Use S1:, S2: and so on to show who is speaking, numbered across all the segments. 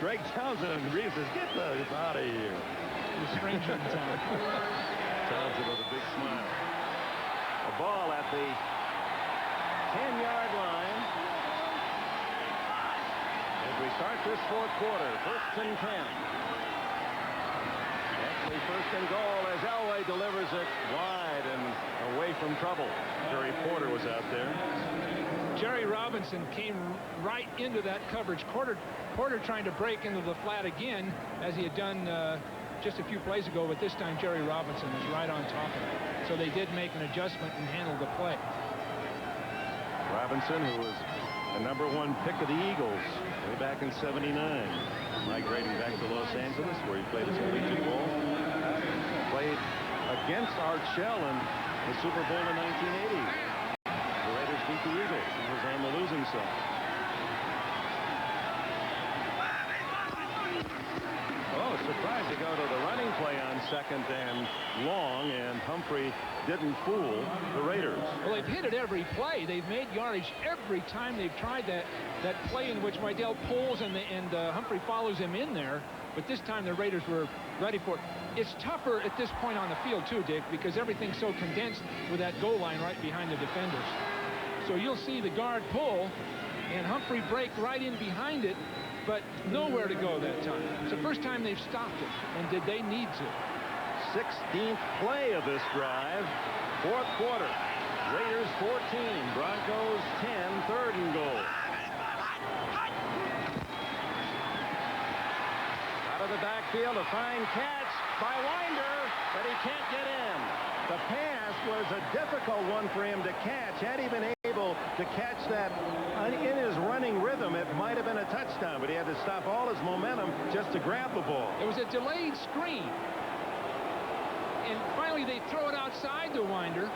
S1: Greg Townsend and Reeves says, get this out of here.
S2: The stranger in town.
S1: Townsend with a big smile. A ball at the 10-yard line. As we start this fourth quarter, 1st and 10. Actually, 1st and goal as Elway delivers it wide and away from trouble. Jerry Porter was out there.
S2: Jerry Robinson came right into that coverage. Porter trying to break into the flat again, as he had done just a few plays ago, but this time Jerry Robinson was right on top of it. So they did make an adjustment and handled the play.
S1: Robinson, who was the #1 pick of the Eagles way back in '79, migrating back to Los Angeles, where he played his collegiate ball. Played against Art Shell in the Super Bowl in 1980. The Raiders beat the Eagles. He was on the losing side. Oh, surprised to go to the running play on 2nd and long, and Humphrey didn't fool the Raiders.
S2: Well, they've hit it every play. They've made yardage every time they've tried that play in which Waddell pulls and Humphrey follows him in there. But this time the Raiders were ready for it. It's tougher at this point on the field too, Dick, because everything's so condensed with that goal line right behind the defenders. So you'll see the guard pull and Humphrey break right in behind it, but nowhere to go that time. It's the first time they've stopped it, and did they need to?
S1: 16th play of this drive. 4th quarter. Raiders 14, Broncos 10, 3rd and goal. Out of the backfield, a fine catch by Winder, but he can't get in. The pass was a difficult one for him to catch. Had he been able to catch that in his running rhythm, it might have been a touchdown, but he had to stop all his momentum just to grab the ball.
S2: It was a delayed screen. And finally they throw it outside to Winder,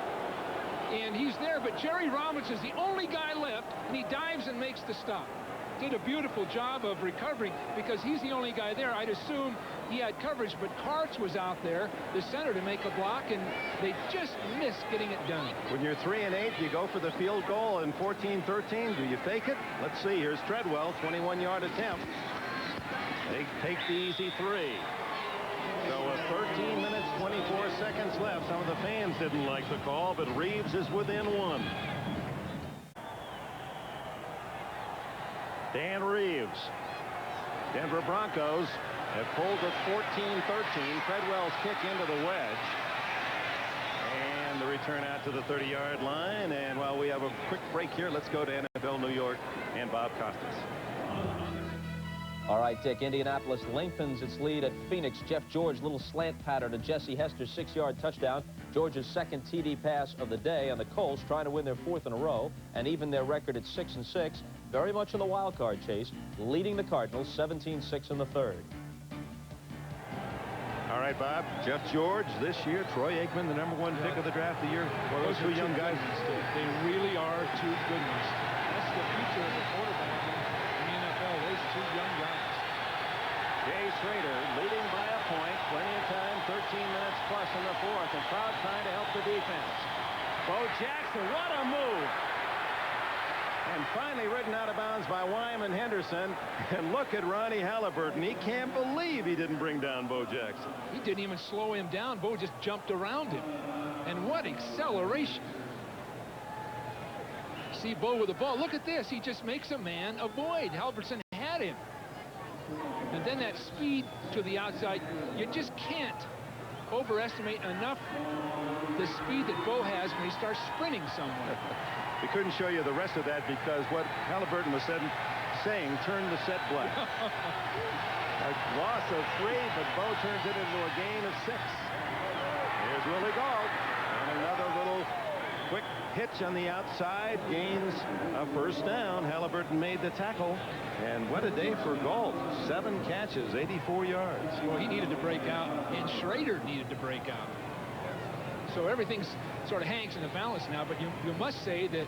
S2: and he's there, but Jerry Robinson's the only guy left, and he dives and makes the stop. Did a beautiful job of recovering because he's the only guy there. I'd assume he had coverage, but Karts was out there, the center, to make a block, and they just missed getting it done.
S1: When you're 3 and 8, you go for the field goal in 14-13. Do you fake it? Let's see. Here's Treadwell, 21-yard attempt. They take the easy 3. So with 13 minutes, 24 seconds left, some of the fans didn't like the call, but Reeves is within 1. Dan Reeves. Denver Broncos have pulled it 14-13. Treadwell's kick into the wedge. And the return out to the 30-yard line. And while we have a quick break here, let's go to NFL New York and Bob Costas.
S3: All right, Dick, Indianapolis lengthens its lead at Phoenix. Jeff George, little slant pattern to Jesse Hester's 6-yard touchdown. George's 2nd TD pass of the day, and the Colts trying to win their 4th in a row and even their record at 6-6. Very much in the wild card chase, leading the Cardinals 17-6 in the 3rd.
S1: All right, Bob. Jeff George this year. Troy Aikman, the #1 pick of the draft of the year. Well, those two young guys.
S2: They really are two good ones. That's the future of the quarterback in the NFL. Those two young guys.
S1: Jay Schrader leading by a point. Plenty of time. 13 minutes plus in the 4th. The crowd trying to help the defense. Bo Jackson, what a move. And finally ridden out of bounds by Wyman Henderson. And look at Ronnie Halliburton. He can't believe he didn't bring down Bo Jackson.
S2: He didn't even slow him down. Bo just jumped around him. And what acceleration. See Bo with the ball. Look at this. He just makes a man avoid. Halliburton had him. And then that speed to the outside. You just can't overestimate enough the speed that Bo has when he starts sprinting somewhere.
S1: We couldn't show you the rest of that because what Halliburton was saying turned the set black. A loss of 3, but Bo turns it into a gain of 6. Here's Willie Gault. And another little quick hitch on the outside. Gains a 1st down. Halliburton made the tackle. And what a day for Gault. 7 catches, 84 yards.
S2: Well, he needed to break out, and Schrader needed to break out. So everything's sort of hangs in the balance now, but you must say that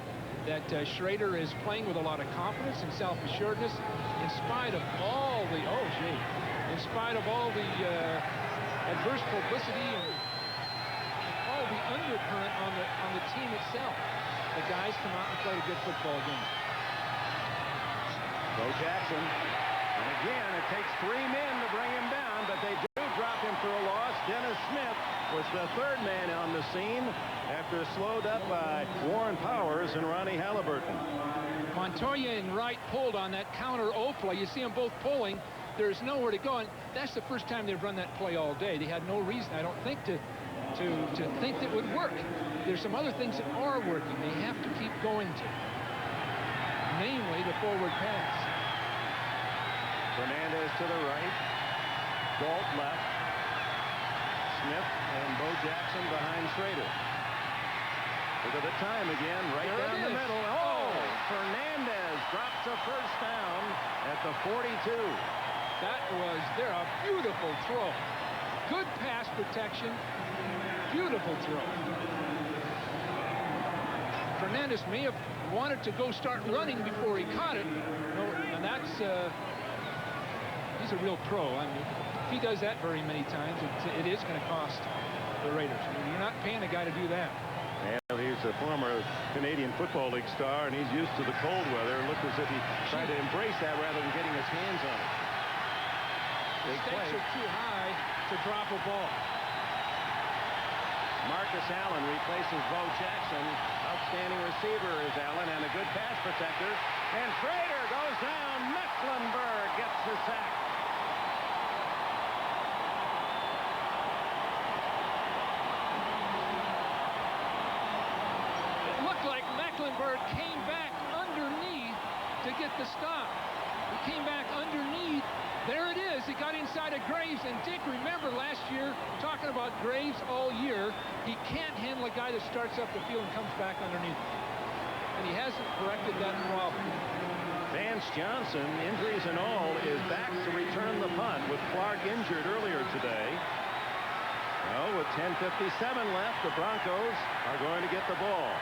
S2: Schrader is playing with a lot of confidence and self-assuredness in spite of all the adverse publicity and all the undercurrent on the team itself. The guys come out and play a good football game.
S1: Bo Jackson. And again. It takes 3 men to bring him down, but they do drop him for a loss. Dennis Smith was the 3rd man on the scene after slowed up by Warren Powers and Ronnie Halliburton.
S2: Montoya and Wright pulled on that counter O play. You see them both pulling. There's nowhere to go, and that's the first time they've run that play all day. They had no reason, I don't think, to think that would work. There's some other things that are working. They have to keep going to, namely the forward pass.
S1: Fernandez to the right. Galt left. Smith and Bo Jackson behind Schrader. Look at the time again, right
S2: there
S1: down the middle. Oh, Fernandez drops a first down at the 42.
S2: That was a beautiful throw. Good pass protection. Beautiful throw. Fernandez may have wanted to go start running before he caught it. No, and that's he's a real pro. I mean, if he does that very many times, it is going to cost the Raiders. I mean, you're not paying a guy to do that.
S1: And he's a former Canadian Football League star, and he's used to the cold weather. It looked as if he tried to embrace that rather than getting his hands on it.
S2: The stakes are too high to drop a ball.
S1: Marcus Allen replaces Bo Jackson. Outstanding receiver is Allen, and a good pass protector. And Schrader goes down. Mecklenburg gets the sack.
S2: It looked like Mecklenburg came back underneath to get the stop. He came back underneath. There it is. He got inside of Graves. And Dick, remember last year, talking about Graves all year, he can't handle a guy that starts up the field and comes back underneath. And he hasn't corrected that problem.
S1: Vance Johnson, injuries and all, is back to return the punt with Clark injured earlier today. Well, with 10:57 left, the Broncos are going to get the ball.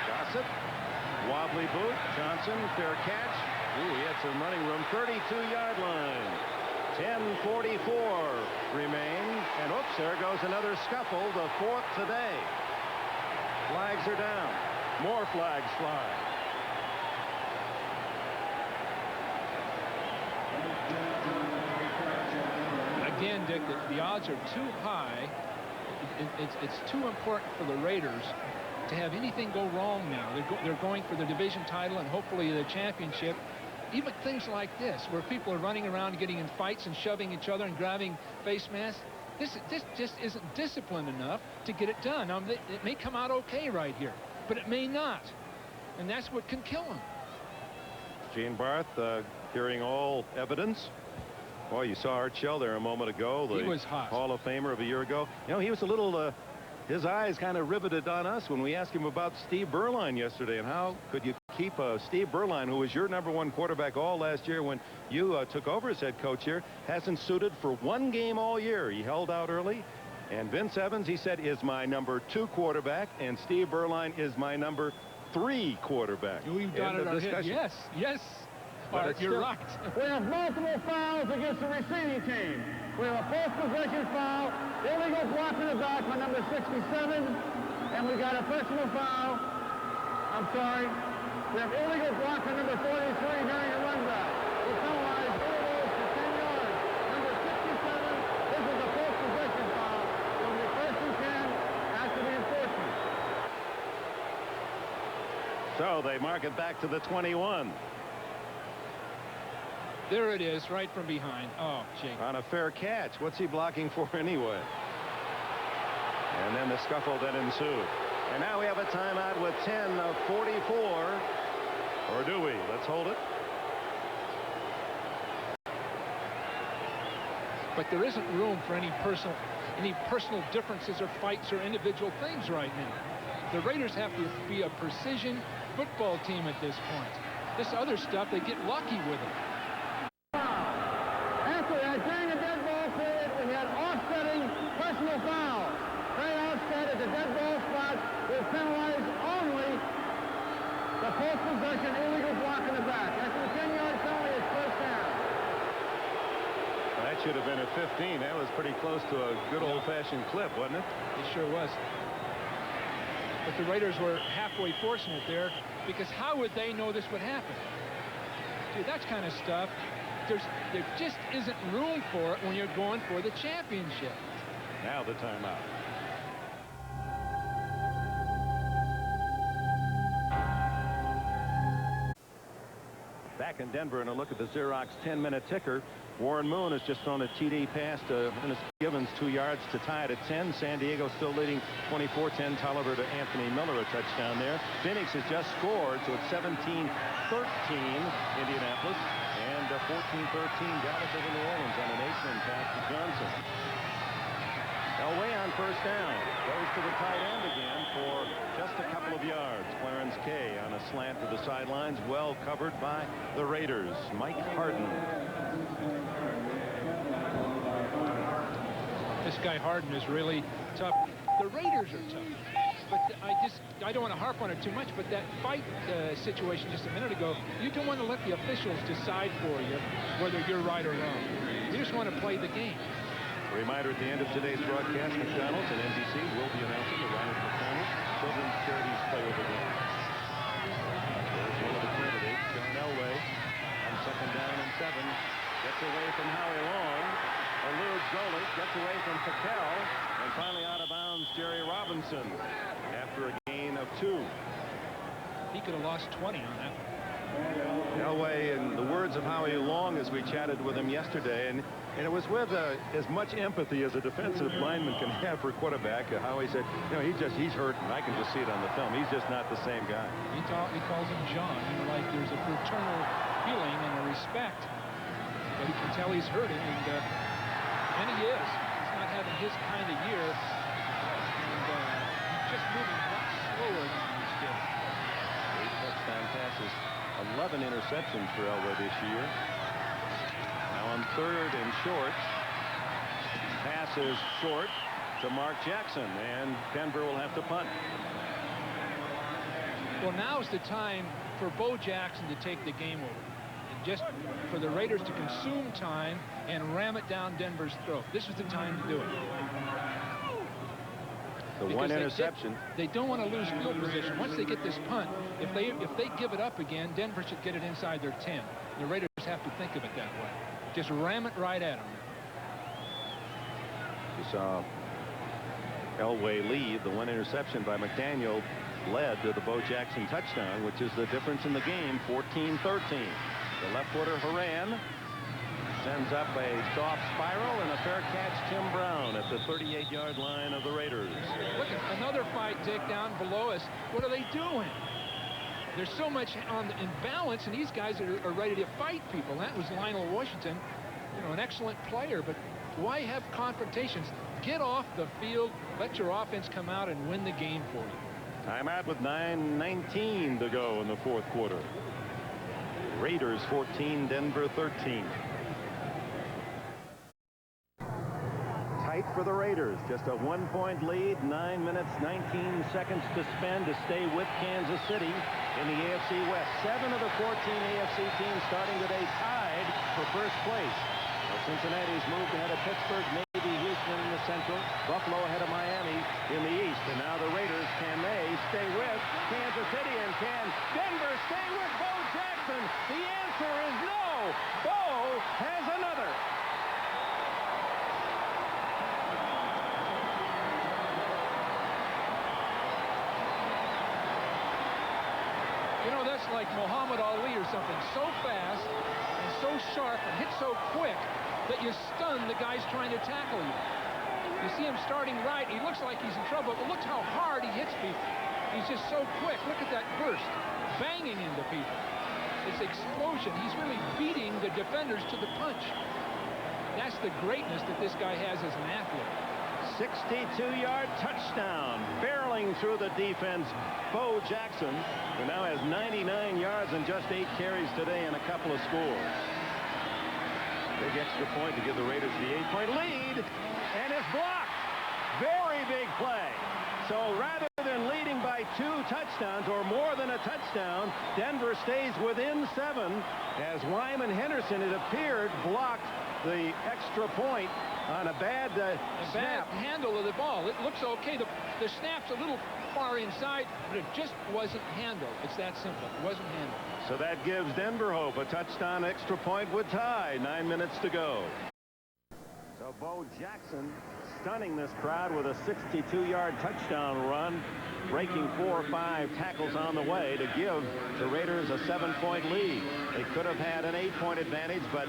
S1: Gossett. Wobbly boot. Johnson, fair catch. Ooh, he had some running room. 32-yard line. 10:44 remain. And oops, there goes another scuffle. The 4th today. Flags are down. More flags fly.
S2: Again, Dick, the odds are too high. It's too important for the Raiders to have anything go wrong now. They're going for the division title and hopefully the championship. Even things like this, where people are running around getting in fights and shoving each other and grabbing face masks, this just isn't disciplined enough to get it done. Now, it may come out okay right here, but it may not. And that's what can kill them.
S1: Gene Barth hearing all evidence. Boy, you saw Art Shell there a moment ago.
S2: He was hot.
S1: Hall of Famer of a year ago. You know, he was a little... his eyes kind of riveted on us when we asked him about Steve Berline yesterday and how could you keep Steve Berline, who was your #1 quarterback all last year when you took over as head coach here, hasn't suited for 1 game all year. He held out early. And Vince Evans, he said, is my #2 quarterback, and Steve Berline is my #3 quarterback.
S2: We've got it on hit. Yes, yes. Art, you're right.
S4: We have multiple fouls against the receiving team. We have a post-possession foul, illegal block in the back by number 67, and we got a personal foul. I'm sorry. We have illegal block on number 43 during a run back. We penalized illegals for 10 yards. Number 67, this is a post-possession foul. It will be 1st and 10 after the enforcement.
S1: So they mark it back to the 21.
S2: There it is, right from behind. Oh, Jake.
S1: On a fair catch. What's he blocking for anyway? And then the scuffle that ensued. And now we have a timeout with 10:44. Or do we? Let's hold it.
S2: But there isn't room for any personal differences or fights or individual things right now. The Raiders have to be a precision football team at this point. This other stuff, they get lucky with it.
S4: During the dead ball period, we had offsetting personal fouls. They offset at the dead ball spot. We penalized only the post-possession illegal block in the back. After the 10-yard penalty, it's 1st down.
S1: That should have been a 15. That was pretty close to a good old-fashioned clip, wasn't it?
S2: It sure was. But the Raiders were halfway forcing it there, because how would they know this would happen? Dude, that's kind of stuff. There just isn't room for it when you're going for the championship.
S1: Now the timeout. Back in Denver, and a look at the Xerox 10-minute ticker. Warren Moon has just thrown a TD pass to Ennis Givens, 2 yards to tie it at 10. San Diego still leading 24-10. Tolliver to Anthony Miller, a touchdown there. Phoenix has just scored, so it's 17-13 Indianapolis, and 14-13 Dallas over New Orleans on an 8-man pass to Johnson. Elway on first down, goes to the tight end again for just a couple of yards. Clarence Kay on a slant to the sidelines, well covered by the Raiders. Mike Harden.
S2: This guy Harden is really tough. The Raiders are tough, but I don't want to harp on it too much, but that fight situation just a minute ago, you don't want to let the officials decide for you whether you're right or wrong. You just want to play the game.
S1: A reminder at the end of today's broadcast, McDonald's and NBC will be announcing the Ronald McDonald Children's Charities Player of the Game. There's one of the candidates, John Elway, on second down and 7. Gets away from Howie Long. Eludes Golick, gets away from Patel, and finally out of bounds, Jerry Robinson, after a gain of 2.
S2: He could have lost 20 on that one.
S1: Elway, in the words of Howie Long as we chatted with him yesterday, and it was with as much empathy as a defensive lineman can have for a quarterback. Howie said, you know, he's hurt, and I can just see it on the film. He's just not the same guy.
S2: He calls him John, like there's a fraternal feeling and a respect, but he can tell he's hurting, and he is. He's not having his kind of year, and he's just moving much slower than he's doing.
S1: 8 touchdown passes. 11 interceptions for Elway this year. Now on third and short. Pass is short to Mark Jackson, and Denver will have to punt.
S2: Well, now's the time for Bo Jackson to take the game over. And just for the Raiders to consume time and ram it down Denver's throat. This is the time to do it.
S1: The
S2: because
S1: one interception.
S2: They don't want to lose field position. Once they get this punt, if they give it up again, Denver should get it inside their 10. The Raiders have to think of it that way. Just ram it right at them.
S1: You saw Elway lead. The one interception by McDaniel led to the Bo Jackson touchdown, which is the difference in the game, 14-13. The left footer Horan sends up a soft spiral, and a fair catch, Tim Brown at the 38-yard line of the Raiders.
S2: Look at another fight, Dick, down below us. What are they doing? There's so much in balance, and these guys are ready to fight people. That was Lionel Washington, you know, an excellent player, but why have confrontations? Get off the field, let your offense come out and win the game for you.
S1: Timeout with 9:19 to go in the fourth quarter. Raiders 14, Denver 13. Tight for the Raiders. Just a 1-point lead, 9 minutes, 19 seconds to spend to stay with Kansas City in the AFC West. 7 of the 14 AFC teams starting today tied for first place. Well, Cincinnati's moved ahead of Pittsburgh, maybe Houston in the Central, Buffalo ahead of Miami in the East. And now the Raiders, can they stay with Kansas City, and can Denver stay with Bo Jackson? The answer is no. Bo has another.
S2: You know, that's like Muhammad Ali or something. So fast and so sharp and hit so quick that you stun the guys trying to tackle you. You see him starting right. He looks like he's in trouble, but look how hard he hits people. He's just so quick. Look at that burst, banging into people. It's explosion. He's really beating the defenders to the punch. That's the greatness that this guy has as an athlete.
S1: 62-yard touchdown, barreling through the defense. Bo Jackson, who now has 99 yards and just 8 carries today and a couple of scores. Big extra point to give the Raiders the 8-point lead, and it's blocked. Very big play. So rather than leading by by 2 touchdowns or more than a touchdown. Denver stays within 7 as Wyman Henderson, it appeared, blocked the extra point on a bad snap.
S2: Handle of the ball. It looks okay. The snap's a little far inside, but it just wasn't handled. It's that simple. It wasn't handled.
S1: So that gives Denver hope. A touchdown extra point would tie. 9 minutes to go. So Bo Jackson stunning this crowd with a 62-yard touchdown run, breaking 4 or 5 tackles on the way to give the Raiders a 7-point lead. They could have had an 8-point advantage, but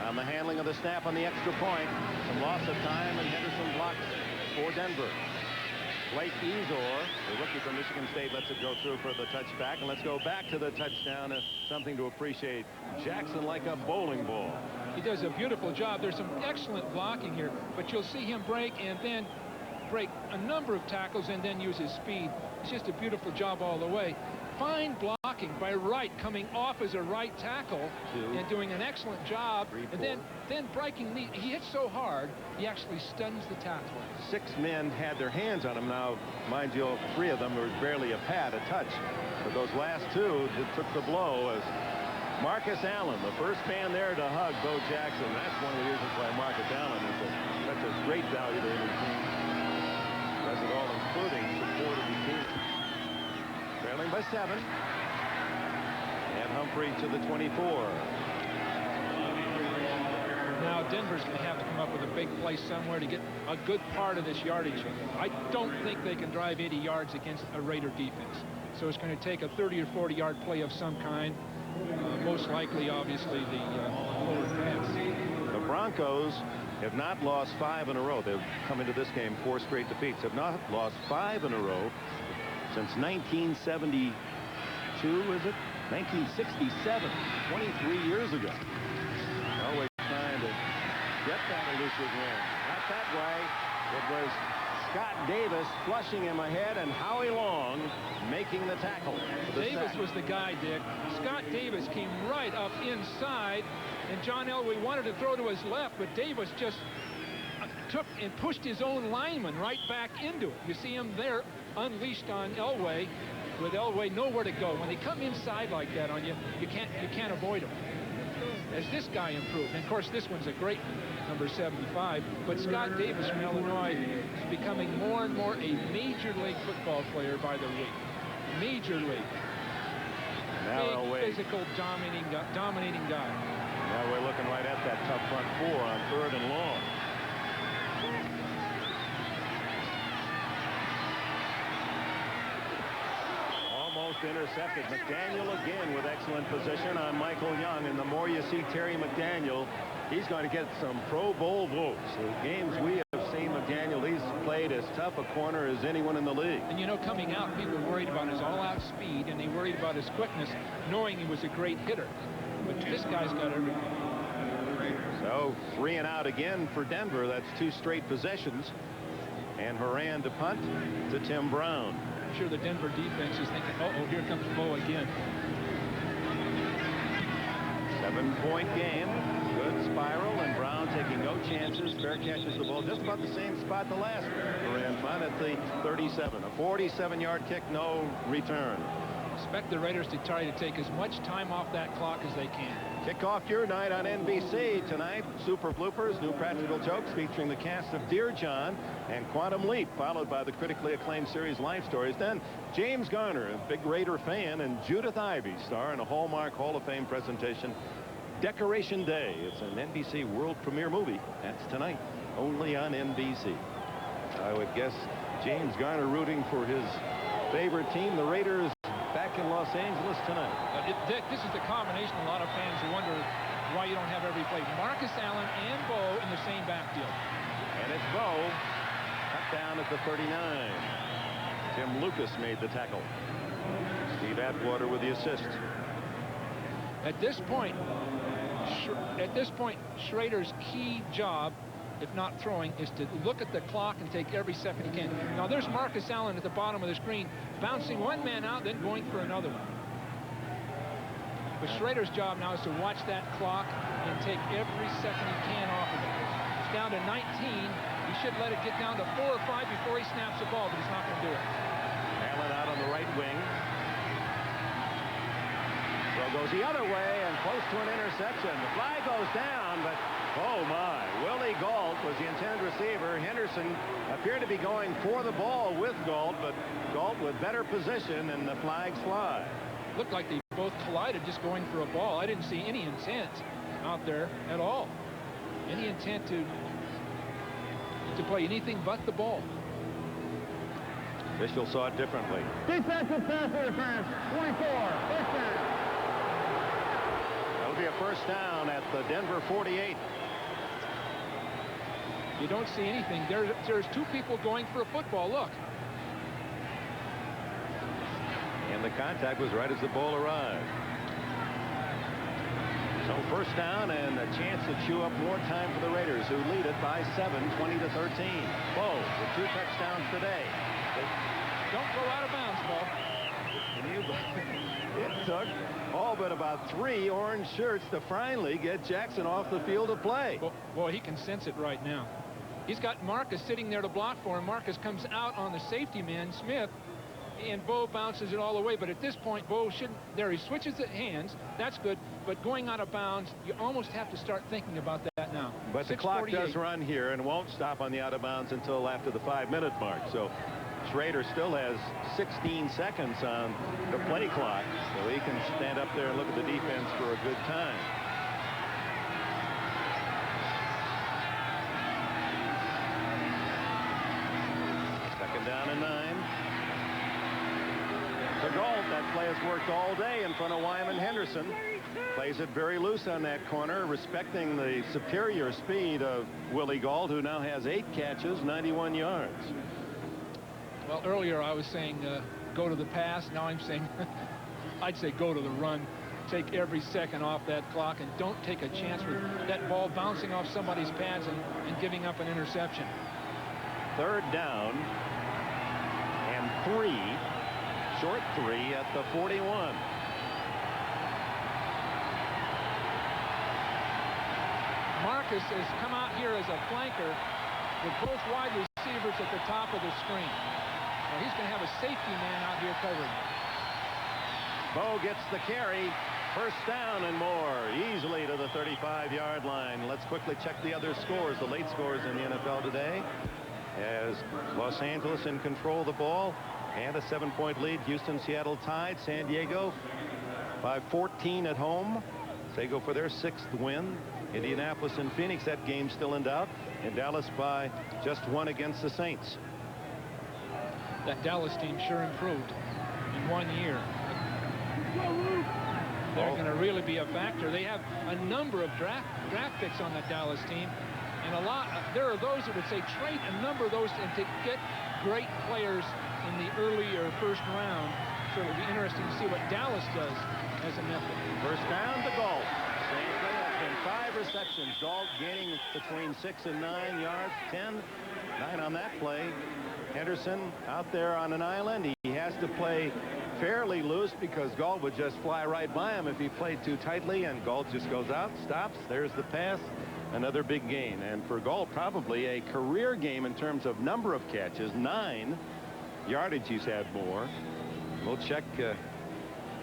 S1: on the handling of the snap on the extra point, some loss of time, and Henderson blocks for Denver. Blake Ezor, the rookie from Michigan State, lets it go through for the touchback. And let's go back to the touchdown. Something to appreciate. Jackson like a bowling ball.
S2: He does a beautiful job. There's some excellent blocking here, but you'll see him break and then break a number of tackles and then use his speed. It's just a beautiful job all the way. Fine blocking by Wright, coming off as a right tackle and doing an excellent job.
S1: 3, 4.
S2: And then breaking the, he hits so hard he actually stuns the tackler.
S1: 6 men had their hands on him. Now, mind you, 3 of them were barely a touch. But those last 2 took the blow as Marcus Allen, the first man there to hug Bo Jackson. That's one of the reasons why Marcus Allen is such a great value to his team. Does it all, including support of the team. Trailing by 7. And Humphrey to the 24.
S2: Now Denver's going to have to come up with a big play somewhere to get a good part of this yardage. I don't think they can drive 80 yards against a Raider defense. So it's going to take a 30 or 40 yard play of some kind. Most likely, obviously, the lower pass.
S1: The Broncos have not lost 5 in a row. They've come into this game 4 straight defeats. Have not lost 5 in a row since 1972, is it? 1967, 23 years ago. Always trying to get that elusive win. Not that way. It was Scott Davis flushing him ahead and Howie Long making the tackle.
S2: Davis was the guy, Dick. Scott Davis came right up inside, and John Elway wanted to throw to his left, but Davis just took and pushed his own lineman right back into it. You see him there unleashed on Elway, with Elway nowhere to go. When they come inside like that on you, you can't avoid them. As this guy improved, and of course this one's a great number 75, but Scott Davis from Illinois is becoming more and more a major league football player by the week. Major league.
S1: Now
S2: big, physical, dominating guy.
S1: Now we're looking right at that tough front 4 on 3rd and long. Almost intercepted. McDaniel again with excellent position on Michael Young. And the more you see Terry McDaniel, he's going to get some Pro Bowl votes. The games we have seen McDaniel, he's played as tough a corner as anyone in the league.
S2: And you know, coming out, people were worried about his all-out speed, and they worried about his quickness, knowing he was a great hitter. But this guy's got everything.
S1: So 3 and out again for Denver. That's 2 straight possessions. And Horan to punt to Tim Brown.
S2: I'm sure the Denver defense is thinking, uh-oh, here comes Bo again.
S1: 7-point game. Good spiral, and Brown taking no chances. Fair catches the ball just about the same spot the last Horan punt at the 37. A 47-yard kick, no return.
S2: Expect the Raiders to try to take as much time off that clock as they can.
S1: Kick off your night on NBC tonight. Super bloopers, new practical jokes featuring the cast of Dear John and Quantum Leap, followed by the critically acclaimed series Life Stories. Then James Garner, a big Raider fan, and Judith Ivey star in a Hallmark Hall of Fame presentation, Decoration Day. It's an NBC world premiere movie. That's tonight, only on NBC. I would guess James Garner rooting for his favorite team, the Raiders, back in Los Angeles tonight.
S2: Dick, this is the combination. A lot of fans wonder why you don't have every play. Marcus Allen and Bo in the same backfield.
S1: And it's Bo, cut down at the 39. Tim Lucas made the tackle. Steve Atwater with the assist.
S2: At this point, Schrader's key job, if not throwing, is to look at the clock and take every second he can. Now there's Marcus Allen at the bottom of the screen, bouncing one man out, then going for another one. But Schrader's job now is to watch that clock and take every second he can off of it. It's down to 19. He should let it get down to 4 or 5 before he snaps the ball, but he's not going to do it.
S1: Allen out on the right wing. Throw goes the other way and close to an interception. The flag goes down, but oh my. Willie Gault was the intended receiver. Henderson appeared to be going for the ball with Gault, but Gault with better position, and the flags fly.
S2: Looked like they both collided just going for a ball. I didn't see any intent out there at all. Any intent to play anything but the ball.
S1: Officials saw it differently.
S4: Defensive pass interference, 24, first down.
S1: That'll be a first down at the Denver 48.
S2: You don't see anything. There's two people going for a football. Look.
S1: And the contact was right as the ball arrived. So first down and a chance to chew up more time for the Raiders, who lead it by 7, 20 to 13. Bo with 2 touchdowns today.
S2: Don't go out of bounds, Bo.
S1: It took all but about 3 orange shirts to finally get Jackson off the field of play.
S2: Boy, he can sense it right now. He's got Marcus sitting there to block for him. Marcus comes out on the safety man, Smith, and Bo bounces it all away. But at this point, Bo shouldn't. There, he switches the hands. That's good. But going out of bounds, you almost have to start thinking about that now.
S1: But the clock does run here and won't stop on the out of bounds until after the 5-minute mark. So Schrader still has 16 seconds on the play clock, so he can stand up there and look at the defense for a good time. Second down and 9. For Gault, that play has worked all day in front of Wyman Henderson. Plays it very loose on that corner, respecting the superior speed of Willie Gault, who now has 8 catches, 91 yards.
S2: Well, earlier I was saying go to the pass. Now I'm saying I'd say go to the run. Take every second off that clock and don't take a chance with that ball bouncing off somebody's pads and giving up an interception.
S1: Third down and 3. Short 3 at the 41.
S2: Marcus has come out here as a flanker with both wide receivers at the top of the screen. Now he's going to have a safety man out here covering him.
S1: Bo gets the carry. First down and more, easily to the 35-yard line. Let's quickly check the other scores, the late scores in the NFL today, as Los Angeles in control of the ball and a 7-point lead. Houston, Seattle tied. San Diego by 14 at home. They go for their 6th win. Indianapolis and Phoenix, that game still in doubt. And Dallas by just 1 against the Saints.
S2: That Dallas team sure improved in 1 year. They're going to really be a factor. They have a number of draft picks on that Dallas team, and there are those that would say trade a number of those and to get great players in the early or first round. So it'll be interesting to see what Dallas does as a method.
S1: First down to Gault. Same play. That's been 5 receptions. Gault gaining between 6 and 9 yards. 9 on that play. Henderson out there on an island. He has to play fairly loose because Gault would just fly right by him if he played too tightly, and Gault just goes out, stops. There's the pass. Another big gain. And for Gault, probably a career game in terms of number of catches. 9 yardage he's had more. We'll check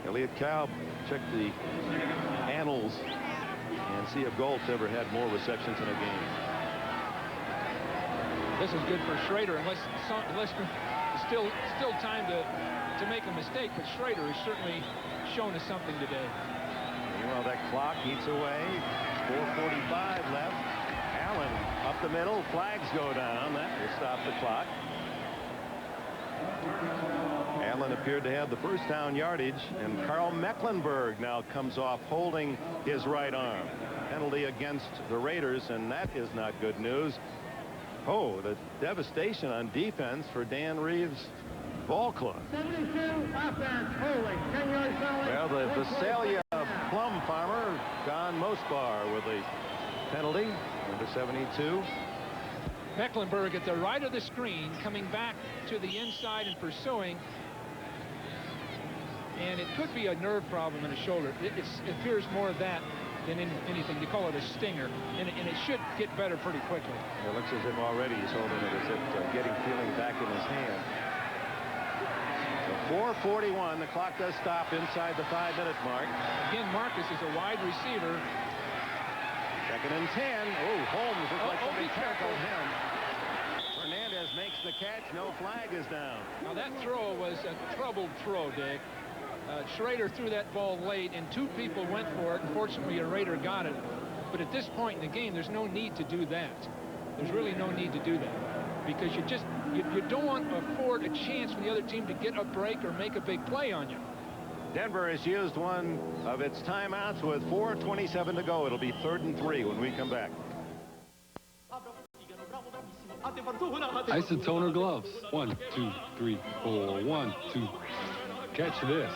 S1: Elliot Cobb, check the annals and see if Gault's ever had more receptions in a game.
S2: This is good for Schrader, unless still time to make a mistake, but Schrader has certainly shown us something today.
S1: Well, that clock eats away. 4:45 left. Allen up the middle. Flags go down. That will stop the clock. Allen appeared to have the first down yardage, and Carl Mecklenburg now comes off holding his right arm. Penalty against the Raiders, and that is not good news. Oh, the devastation on defense for Dan Reeves' ball club.
S4: 72 offense, holding, 10-yard penalty.
S1: Well, the Visalia Plum Farmer, Don Mosbar with the penalty, number 72.
S2: Mecklenburg at the right of the screen, coming back to the inside and pursuing. And it could be a nerve problem in his shoulder. It appears more of that than anything. They call it a stinger, and it should get better pretty quickly.
S1: It looks as if already he's holding it as if getting feeling back in his hand. 4:41. The clock does stop inside the 5-minute mark.
S2: Again, Marcus is a wide receiver.
S1: 2nd and 10. Oh, Holmes looks like somebody
S2: be careful.
S1: tackled him. Fernandez makes the catch. No flag is down.
S2: Now that throw was a troubled throw, Dick. Schrader threw that ball late, and 2 people went for it. Unfortunately, a Raider got it. But at this point in the game, there's no need to do that. There's really no need to do that, because you don't want to afford a chance for the other team to get a break or make a big play on you.
S1: Denver has used one of its timeouts with 4:27 to go. It'll be 3rd and 3 when we come back.
S5: Isotoner gloves. 1, 2, 3, 4. 1, 2. Catch this.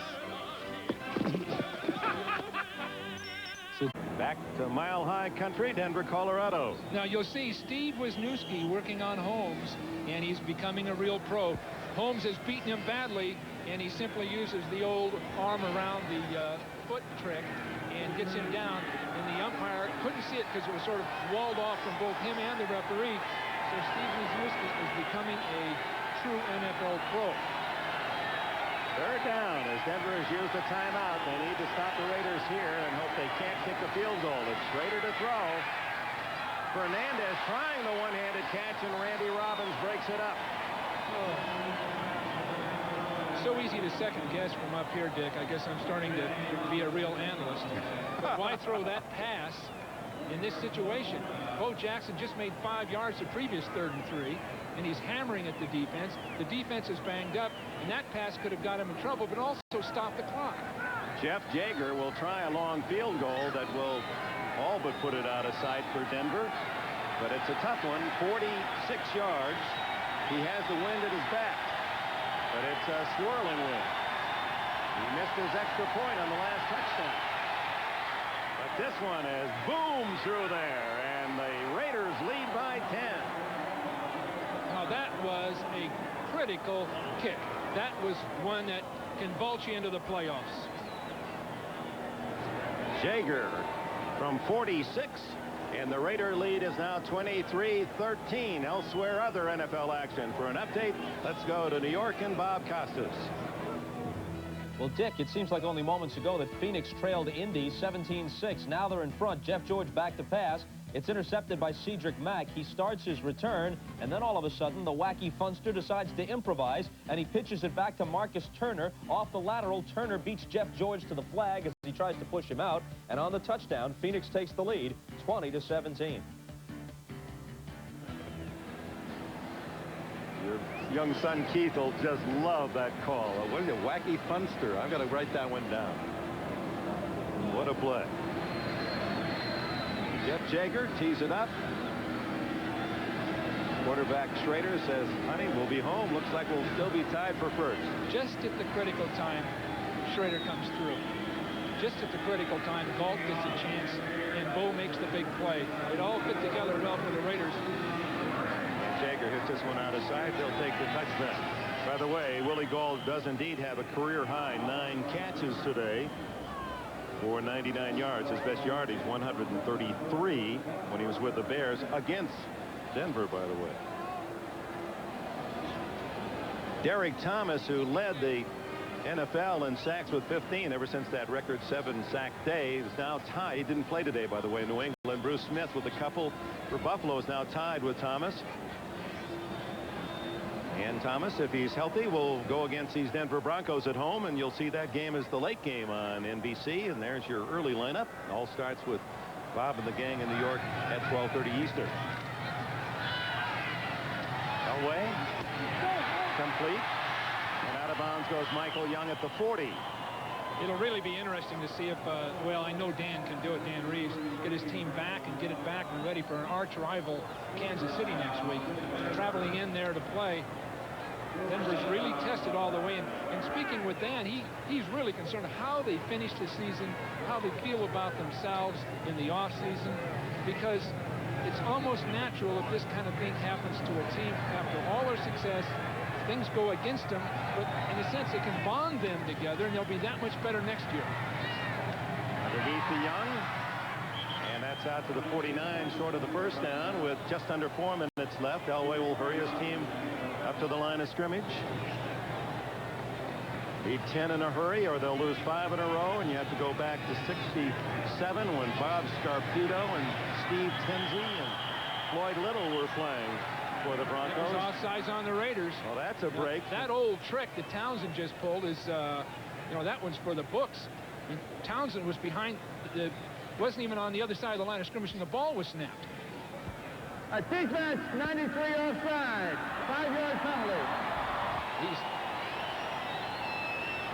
S1: Back to Mile High Country, Denver, Colorado.
S2: Now you'll see Steve Wisniewski working on Holmes, and he's becoming a real pro. Holmes has beaten him badly, and he simply uses the old arm around the foot trick and gets him down. And the umpire couldn't see it because it was sort of walled off from both him and the referee. So Steve Wisniewski is becoming a true NFL pro.
S1: 3rd down as Denver has used a timeout. They need to stop the Raiders here and hope they can't kick a field goal. It's Schrader to throw. Fernandez trying the one-handed catch, and Randy Robbins breaks it up.
S2: Oh. So easy to second guess from up here, Dick. I guess I'm starting to be a real analyst. But why throw that pass in this situation? Bo Jackson just made 5 yards the previous 3rd and 3, and he's hammering at the defense. The defense is banged up, and that pass could have got him in trouble, but also stopped the clock.
S1: Jeff Jaeger will try a long field goal that will all but put it out of sight for Denver, but it's a tough one. 46 yards. He has the wind at his back, but it's a swirling wind. He missed his extra point on the last touchdown, but this one is boom through there, and the Raiders lead by 10.
S2: Now that was a critical kick. That was one that can vault you into the playoffs.
S1: Jaeger from 46, and the Raider lead is now 23-13. Elsewhere, other NFL action. For an update, let's go to New York and Bob Costas.
S3: Well, Dick, it seems like only moments ago that Phoenix trailed Indy 17-6. Now they're in front. Jeff George back to pass. It's intercepted by Cedric Mack. He starts his return, and then all of a sudden, the wacky funster decides to improvise, and he pitches it back to Marcus Turner. Off the lateral, Turner beats Jeff George to the flag as he tries to push him out. And on the touchdown, Phoenix takes the lead, 20-17.
S1: Your young son Keith will just love that call. What is it, wacky funster? I've got to write that one down. What a play. Jeff Jaeger tees it up. Quarterback Schrader says, honey, we'll be home. Looks like we'll still be tied for first.
S2: Just at the critical time, Schrader comes through. Just at the critical time, Galt gets a chance, and Bo makes the big play. It all fit together well for the Raiders.
S1: Jaeger hits this one out of sight. They'll take the touchdown. By the way, Willie Galt does indeed have a career-high 9 catches today for 99 yards. His best yardage, 133, when he was with the Bears against Denver, by the way. Derek Thomas, who led the NFL in sacks with 15 ever since that record 7-sack day, is now tied. He didn't play today, by the way, in New England. Bruce Smith with a couple for Buffalo is now tied with Thomas. And Thomas, if he's healthy, will go against these Denver Broncos at home, and you'll see that game as the late game on NBC. And there's your early lineup. All starts with Bob and the gang in New York at 12:30 Eastern. Elway, complete, and out of bounds goes Michael Young at the 40.
S2: It'll really be interesting to see if, well, I know Dan can do it, Dan Reeves, get his team back and get it back and ready for an arch rival, Kansas City, next week. Traveling in there to play. Denver's really tested all the way. And speaking with Dan, he's really concerned how they finish the season, how they feel about themselves in the offseason, because it's almost natural if this kind of thing happens to a team after all their success. Things go against them, but in a sense it can bond them together, and they'll be that much better next year.
S1: Underneath the Young, and that's out to the 49, short of the first down with just under 4 minutes left. Elway will hurry his team up to the line of scrimmage. Need 10 in a hurry, or they'll lose 5 in a row, and you have to go back to '67 when Bob Scarputo and Steve Tenzie and Floyd Little were playing for the Broncos.
S2: It was offsides on the Raiders.
S1: Well, that's a break.
S2: That old trick that Townsend just pulled is, you know, that one's for the books. And Townsend was behind, wasn't even on the other side of the line of scrimmage, and the ball was snapped.
S4: A defense 93 offside. 5-yard penalty.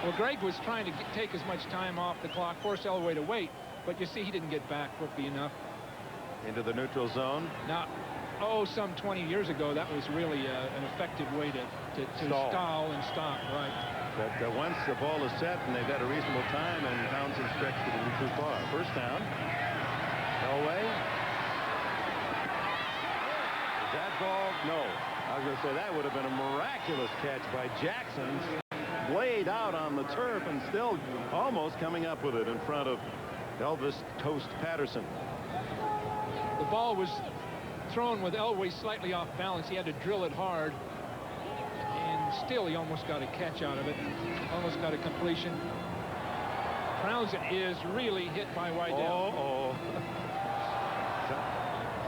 S2: Well, Greg was trying to take as much time off the clock, force Elway to wait, but you see he didn't get back quickly enough.
S1: Into the neutral zone.
S2: Now, some 20 years ago, that was really an effective way to stall and stop, right?
S1: But once the ball is set and they've got a reasonable time, and Townsend stretched it a little too far. First down. Elway. Is that ball? No. I was going to say that would have been a miraculous catch by Jackson. Laid out on the turf and still almost coming up with it in front of Elvis Toast Patterson.
S2: The ball was thrown with Elway slightly off balance. He had to drill it hard, and still he almost got a catch out of it. Almost got a completion. Townsend is really hit by Wydell.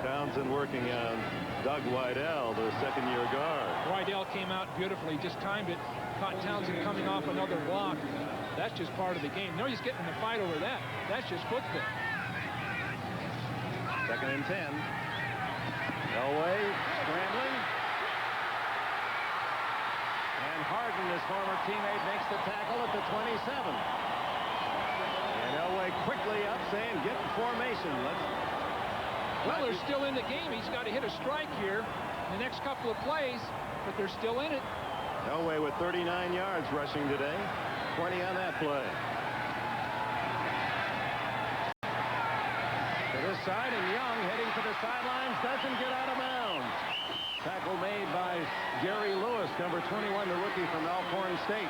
S1: Townsend working on Doug Wydell, the second-year guard.
S2: Wydell came out beautifully, just timed it. Caught Townsend coming off another block. That's just part of the game. No, he's getting in a fight over that. That's just football.
S1: 2nd and 10. Elway scrambling. And Harden, his former teammate, makes the tackle at the 27. And Elway quickly up saying, get in formation.
S2: Well, they're still in the game. He's got to hit a strike here in the next couple of plays, but they're still in it.
S1: Elway with 39 yards rushing today. 20 on that play. To this side, and Young heading to the sidelines, doesn't get out of bounds. Tackle made by Gary Lewis, number 21, the rookie from Alcorn State.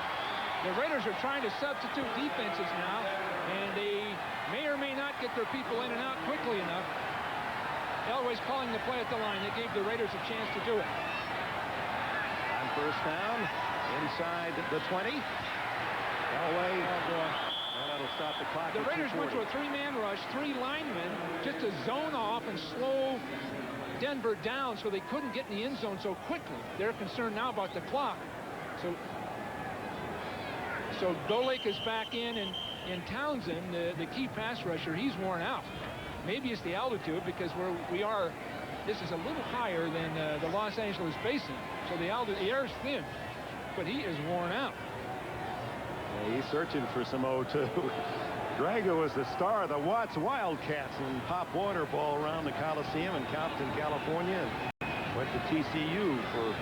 S2: The Raiders are trying to substitute defenses now, and they may or may not get their people in and out quickly enough. Elway's calling the play at the line. They gave the Raiders a chance to do it.
S1: On first down, inside the 20. Elway.
S2: Oh, boy.
S1: And that'll stop the clock.
S2: The Raiders went to a 3-man rush, 3 linemen, just to zone off and slow Denver down so they couldn't get in the end zone so quickly. They're concerned now about the clock. So Golick is back in, and Townsend, the key pass rusher, he's worn out. Maybe it's the altitude, because this is a little higher than the Los Angeles basin, so the air is thin, but he is worn out.
S1: Yeah, he's searching for some O2. Drago was the star of the Watts Wildcats in Pop Warner ball around the Coliseum in Compton, California, and went to TCU for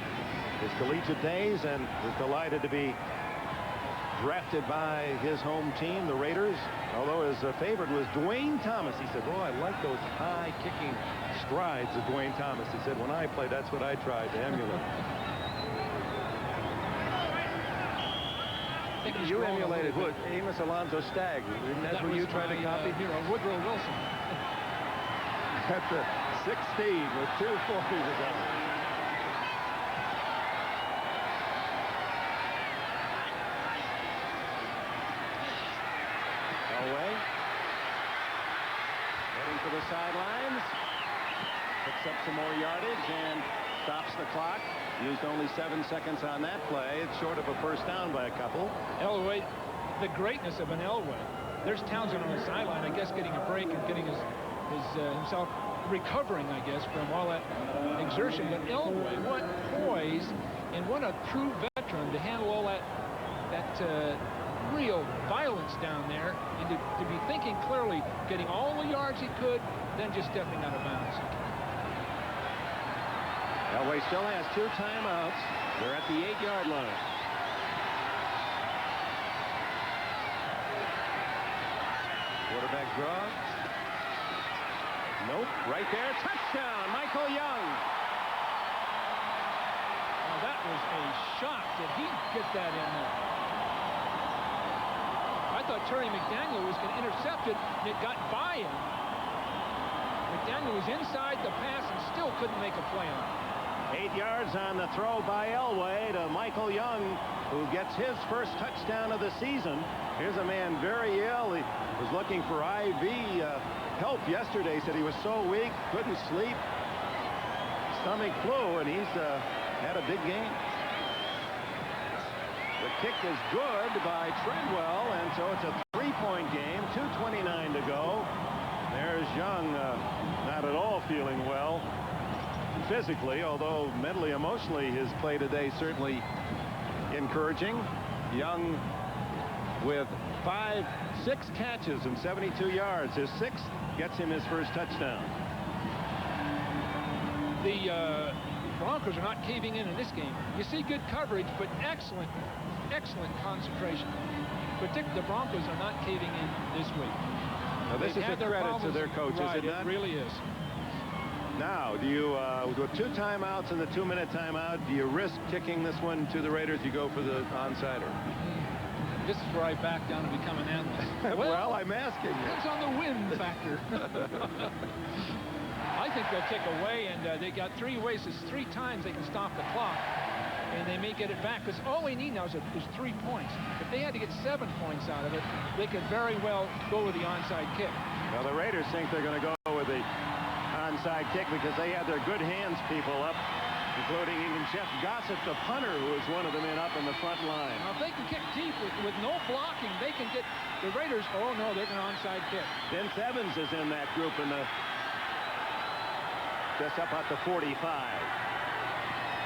S1: his collegiate days, and was delighted to be drafted by his home team, the Raiders, although his favorite was Dwayne Thomas. He said, I like those high kicking strides of Dwayne Thomas. He said, when I played, that's what I tried to emulate. You emulated what? Amos Alonzo Stagg. Isn't that what you tried to copy?
S2: Hero, Woodrow Wilson.
S1: At the 16 with 2:40 to go. Elway. Heading for the sidelines. Picks up some more yardage and stops the clock. Used only 7 seconds on that play. It's short of a first down by a couple.
S2: Elway, the greatness of an Elway. There's Townsend on the sideline, I guess, getting a break and getting himself recovering, I guess, from all that exertion. But Elway, what poise and what a true veteran to handle all that real violence down there, and to be thinking clearly, getting all the yards he could, then just stepping out of bounds.
S1: Elway still has 2 timeouts. They're at the 8-yard line. Quarterback draw. Nope. Right there. Touchdown. Michael Young.
S2: Now that was a shot. Did he get that in there? I thought Terry McDaniel was going to intercept it, and it got by him. McDaniel was inside the pass and still couldn't make a play on it.
S1: 8 yards on the throw by Elway to Michael Young. who gets his first touchdown of the season. Here's a man very ill. He was looking for IV help yesterday. Said he was so weak, couldn't sleep, stomach flu, and he's had a big game. The kick is good by Treadwell, and so it's a 3-point game. 2:29 to go. There's Young, not at all feeling well physically, although mentally, emotionally, his play today certainly encouraging. Young with 6 catches and 72 yards. His 6th gets him his first touchdown.
S2: The Broncos are not caving in this game. You see good coverage, but excellent concentration. Particularly the Broncos are not caving in this week.
S1: Now, this is a credit to their coach,
S2: right,
S1: is it not?
S2: It really is.
S1: Now, do you, with 2 timeouts and the 2-minute timeout, do you risk kicking this one to the Raiders? You go for the onside?
S2: This is where I back down and become an analyst.
S1: Well, I'm asking you.
S2: It's on the win factor. I think they'll kick away, and they got 3 ways. It's 3 times they can stop the clock, and they may get it back, because all they need now is 3 points. If they had to get 7 points out of it, they could very well go with the onside kick.
S1: Well, the Raiders think they're going to go with the onside kick because they have their good hands people up, including even Jeff Gossett, the punter, who is one of the men up in the front line.
S2: Now, if they can kick deep with no blocking, they can get the Raiders. Oh, no, they're going to onside kick.
S1: Vince Evans is in that group in the just up at the 45.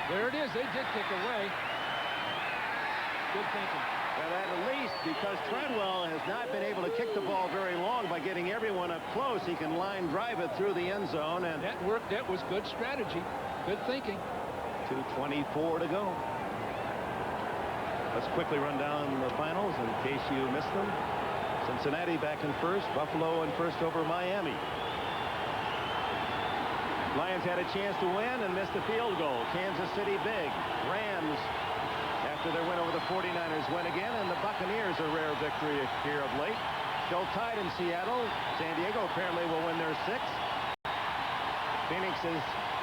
S2: There it is. They did kick away. Good thinking.
S1: Well, at least because Treadwell has not been able to kick the ball very long by getting everyone up close, he can line drive it through the end zone. And
S2: that worked. That was good strategy. Good thinking.
S1: 2:24 to go. Let's quickly run down the finals in case you missed them. Cincinnati back in first. Buffalo in first over Miami. Lions had a chance to win and missed a field goal. Kansas City big. Rams, after their win over the 49ers, win again, and the Buccaneers a rare victory here of late. Still tied in Seattle. San Diego apparently will win their 6th. Phoenix has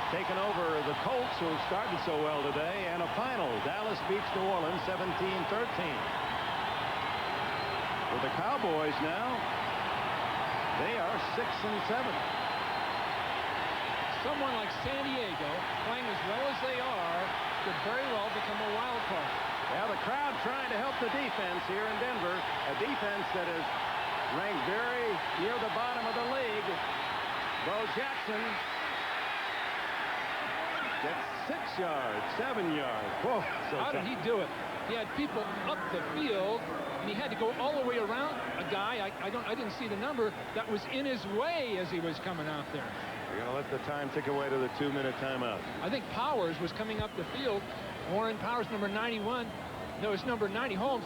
S1: taken over the Colts, who started so well today, and a final. Dallas beats New Orleans 17-13. For the Cowboys now, they are 6-7.
S2: Someone like San Diego, playing as well as they are, could very well become a wild card.
S1: Well, the crowd trying to help the defense here in Denver. A defense that is ranked very near the bottom of the league. Bo Jackson gets 6 yards, 7 yards. Whoa,
S2: how did he do it? He had people up the field, and he had to go all the way around a guy. I didn't see the number that was in his way as he was coming out there.
S1: They're going to let the time tick away to the 2-minute timeout.
S2: I think Powers was coming up the field. Warren Powers, number 91. No, it's number 90, Holmes.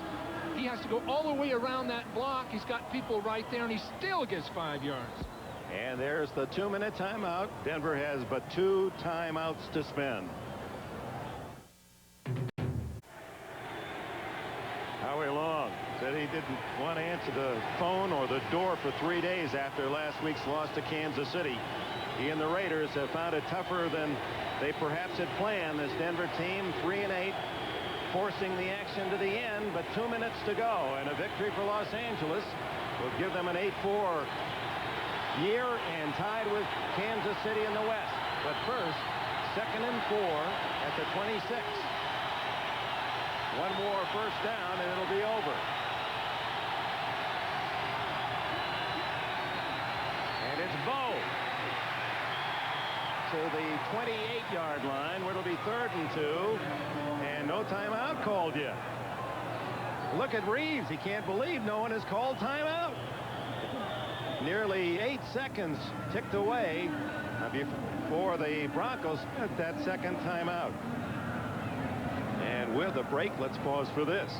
S2: He has to go all the way around that block. He's got people right there, and he still gets 5 yards.
S1: And there's the 2-minute timeout. Denver has but 2 timeouts to spend. Howie Long said he didn't want to answer the phone or the door for 3 days after last week's loss to Kansas City. He and the Raiders have found it tougher than they perhaps had planned. This Denver team, 3-8, forcing the action to the end, but 2 minutes to go. And a victory for Los Angeles will give them an 8-4 year and tied with Kansas City in the West. But first, 2nd and 4 at the 26. One more first down and it'll be over. And it's Bo to the 28-yard line, where it'll be 3rd and 2, and no timeout called yet. Look at Reeves. He can't believe no one has called timeout. Nearly 8 seconds ticked away before the Broncos at that 2nd timeout. And with a break, let's pause for this.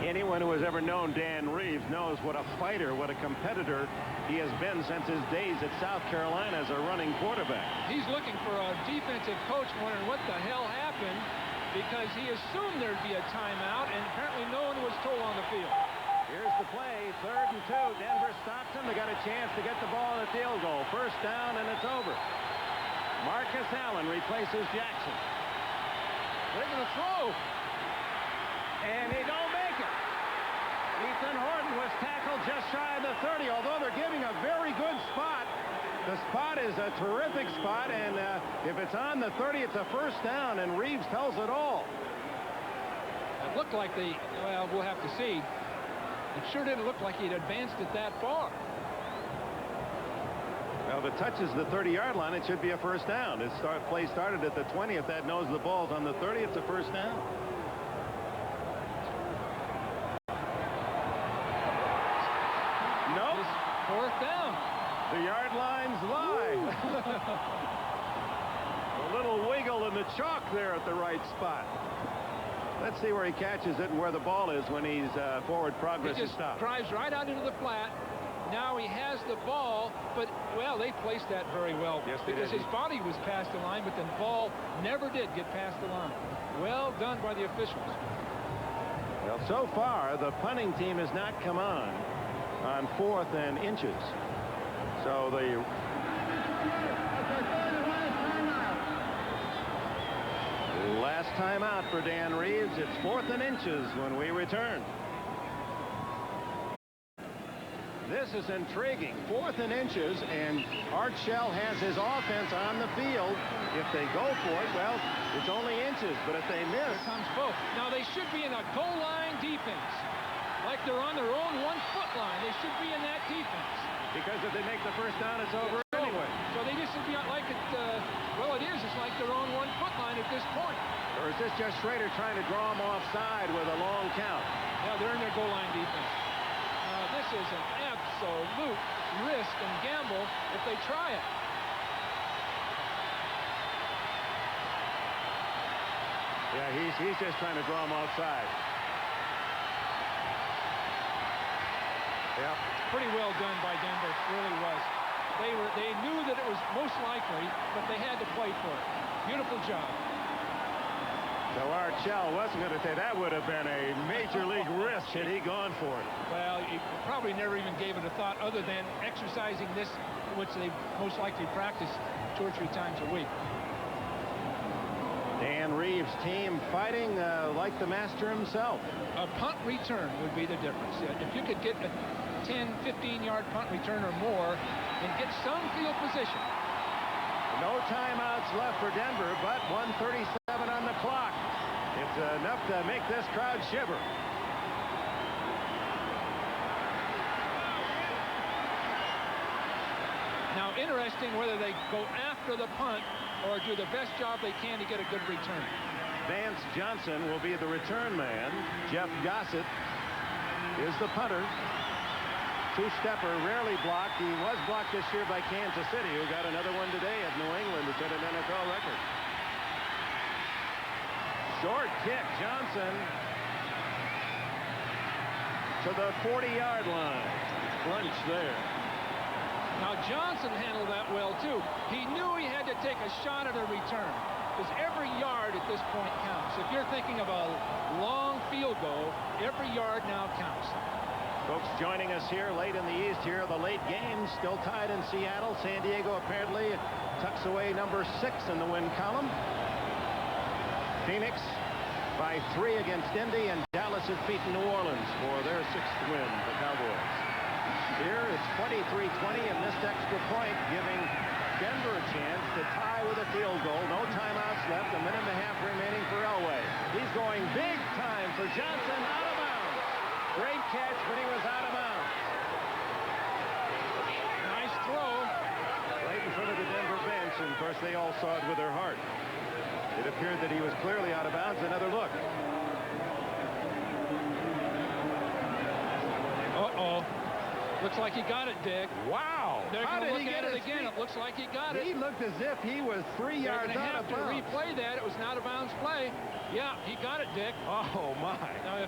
S1: Anyone who has ever known Dan Reeves knows what a fighter, what a competitor he has been since his days at South Carolina as a running quarterback.
S2: He's looking for a defensive coach, wondering what the hell happened, because he assumed there'd be a timeout, and apparently no one was told on the field.
S1: Here's the play, 3rd and 2. Denver stops him. They got a chance to get the ball in the field goal. First down, and it's over. Marcus Allen replaces Jackson.
S2: They're going to throw.
S1: And he don't make it. Ethan Horton was tackled just shy of the 30, although they're giving a very good spot. The spot is a terrific spot, and if it's on the 30, it's a first down, and Reeves tells it all.
S2: It looked like well, we'll have to see. It sure didn't look like he'd advanced it that far.
S1: Well, if it touches the 30-yard line, it should be a first down. His play started at the 20. If that knows the ball's on the 30, it's a first down. Nope.
S2: It's fourth down.
S1: The yard lines lie. A little wiggle in the chalk there at the right spot. Let's see where he catches it and where the ball is when he's forward progress is stopped.
S2: Drives right out into the flat. Now he has the ball, but, well, they placed that very well.
S1: Yes, they
S2: because
S1: did.
S2: his body was past the line, but the ball never did get past the line. Well done by the officials.
S1: Well, so far, the punting team has not come on 4th and inches. So the last time out for Dan Reeves. It's 4th and inches when we return. This is intriguing. 4th and inches, and Art Shell has his offense on the field. If they go for it, well, it's only inches, but if they miss...
S2: Here comes both. Now they should be in a goal line defense. Like they're on their own 1-foot line. They should be in that defense.
S1: Because if they make the first down, it's over anyway.
S2: So they just should be like it, well, it is. It's like their own 1-foot line at this point.
S1: Or is this just Schrader trying to draw them offside with a long count?
S2: Yeah, they're in their goal line defense. This is an absolute risk and gamble if they try it.
S1: Yeah, he's just trying to draw them offside. Yep.
S2: Pretty well done by Denver. It really was. They knew that it was most likely, but they had to play for it. Beautiful job.
S1: So Art Shell wasn't going to say that would have been a major league risk had he gone for it.
S2: Well, he probably never even gave it a thought other than exercising this, which they most likely practice 2 or 3 times a week.
S1: Dan Reeves' team fighting like the master himself.
S2: A punt return would be the difference. If you could get a 10, 15-yard punt return or more and get some field position.
S1: No timeouts left for Denver, but 1:37 on the clock. It's enough to make this crowd shiver.
S2: Now, interesting whether they go after the punt or do the best job they can to get a good return.
S1: Vance Johnson will be the return man. Jeff Gossett is the punter. Two-stepper, rarely blocked. He was blocked this year by Kansas City, who got another one today at New England to set an NFL record. Short kick, Johnson to the 40-yard line. Crunch there.
S2: Now, Johnson handled that well, too. He knew he had to take a shot at a return, because every yard at this point counts. If you're thinking of a long field goal, every yard now counts.
S1: Folks joining us here late in the East here. The late game still tied in Seattle. San Diego apparently tucks away number 6 in the win column. Phoenix by 3 against Indy, and Dallas has beaten New Orleans for their 6th win, the Cowboys. Here it's 23-20, and missed extra point giving Denver a chance to tie with a field goal. No timeouts left. 1.5 minutes remaining for Elway. He's going big time for Johnson. Out of bounds. Great catch, but he was out of bounds.
S2: Nice throw.
S1: Right in front of the Denver bench, and of course they all saw it with their heart. It appeared that he was clearly out of bounds. Another look.
S2: Uh-oh. Looks like he got it, Dick.
S1: Wow.
S2: They're
S1: How
S2: going
S1: did
S2: to
S1: he
S2: look
S1: get
S2: at it
S1: his
S2: again.
S1: feet?
S2: It looks like he got it.
S1: He looked as if he was 3
S2: They're
S1: yards
S2: going to
S1: out
S2: have
S1: of
S2: to
S1: bounds.
S2: replay that. It was not a bounds play. Yeah, he got it, Dick.
S1: Oh, my.
S2: Now,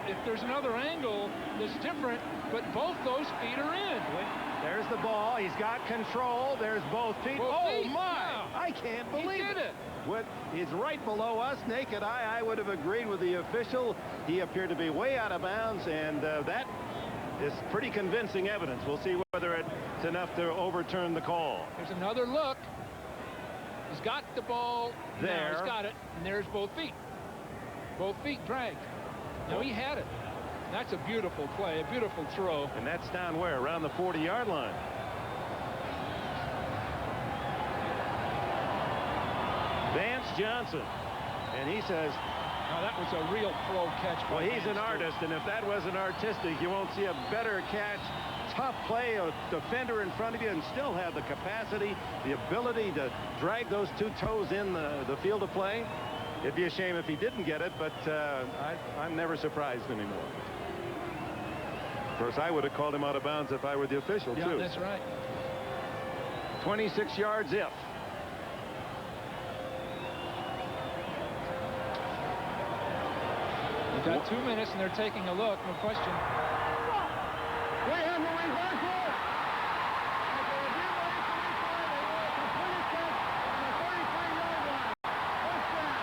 S2: if there's another angle that's different, but both those feet are in.
S1: There's the ball. He's got control. There's both feet.
S2: Both
S1: oh,
S2: feet,
S1: my.
S2: yeah.
S1: I can't believe
S2: He did it.
S1: What, he's right below us, naked eye. I would have agreed with the official. He appeared to be way out of bounds, and that is pretty convincing evidence. We'll see whether it's enough to overturn the call.
S2: There's another look. He's got the ball
S1: there.
S2: Now he's got it, and there's both feet. Both feet dragged. Now he had it. That's a beautiful play, a beautiful throw.
S1: And that's down where? Around the 40-yard line. Vance Johnson. And he says,
S2: now that was a real pro catch.
S1: well, he's an artist, and if that wasn't artistic, you won't see a better catch. Tough play, a defender in front of you, and still have the capacity, the ability to drag those two toes in the field of play. It'd be a shame if he didn't get it, but I'm never surprised anymore. Of course, I would have called him out of bounds if I were the official,
S2: yeah,
S1: too.
S2: That's right.
S1: 26 yards if.
S2: You've got 2 minutes, and they're taking a look, no question.
S4: We have the reversal. After a few minutes to replay, they will complete a catch on the 33-yard line. First down.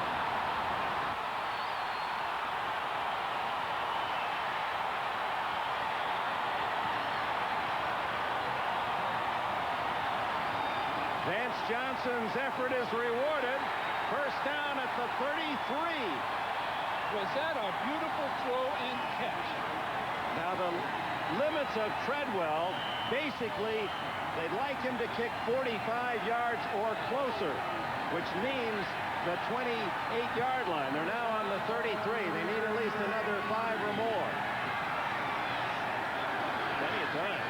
S1: Vance Johnson's effort is rewarded. First down at the 33.
S2: Was that a beautiful throw and catch?
S1: Now the limits of Treadwell, basically, they'd like him to kick 45 yards or closer, which means the 28-yard line. They're now on the 33. They need at least another 5 or more. Plenty of time.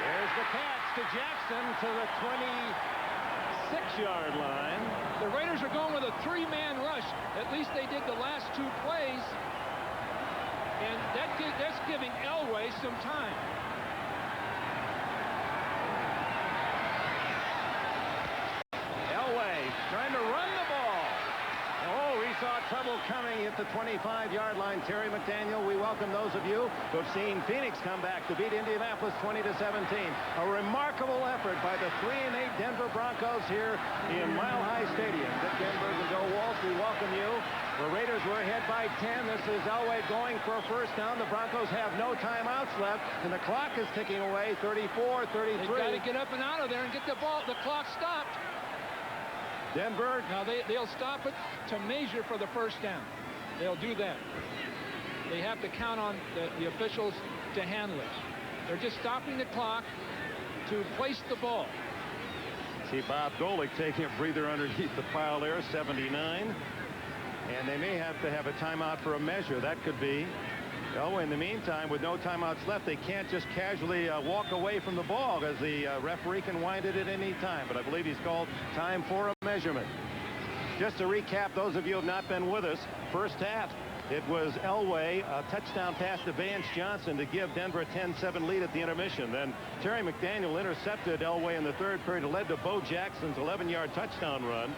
S1: There's the catch to Jackson to the 26-yard line.
S2: The Raiders are going with a 3-man rush. At least they did the last 2 plays. And that's giving Elway some time.
S1: Elway trying to run the ball. Oh, he saw trouble coming at the 25-yard line. Terry McDaniel, we welcome those of you who have seen Phoenix come back to beat Indianapolis 20-17. A remarkable effort by the 3-8 Denver Broncos here in Mile High Stadium. Dick Enberg and Joe Walsh, we welcome you. The Raiders were ahead by 10. This is Elway going for a first down. The Broncos have no timeouts left, and the clock is ticking away. 34, 33.
S2: They've got to get up and out of there and get the ball. The clock stopped.
S1: Denver.
S2: Now they'll stop it to measure for the first down. They'll do that. They have to count on the officials to handle it. They're just stopping the clock to place the ball.
S1: See Bob Golick taking a breather underneath the pile there, 79. And they may have to have a timeout for a measure. That could be. Elway, in the meantime, with no timeouts left, they can't just casually walk away from the ball, as the referee can wind it at any time. But I believe he's called time for a measurement. Just to recap, those of you who have not been with us, first half, it was Elway, a touchdown pass to Vance Johnson to give Denver a 10-7 lead at the intermission. Then Terry McDaniel intercepted Elway in the third period. It led to Bo Jackson's 11-yard touchdown run.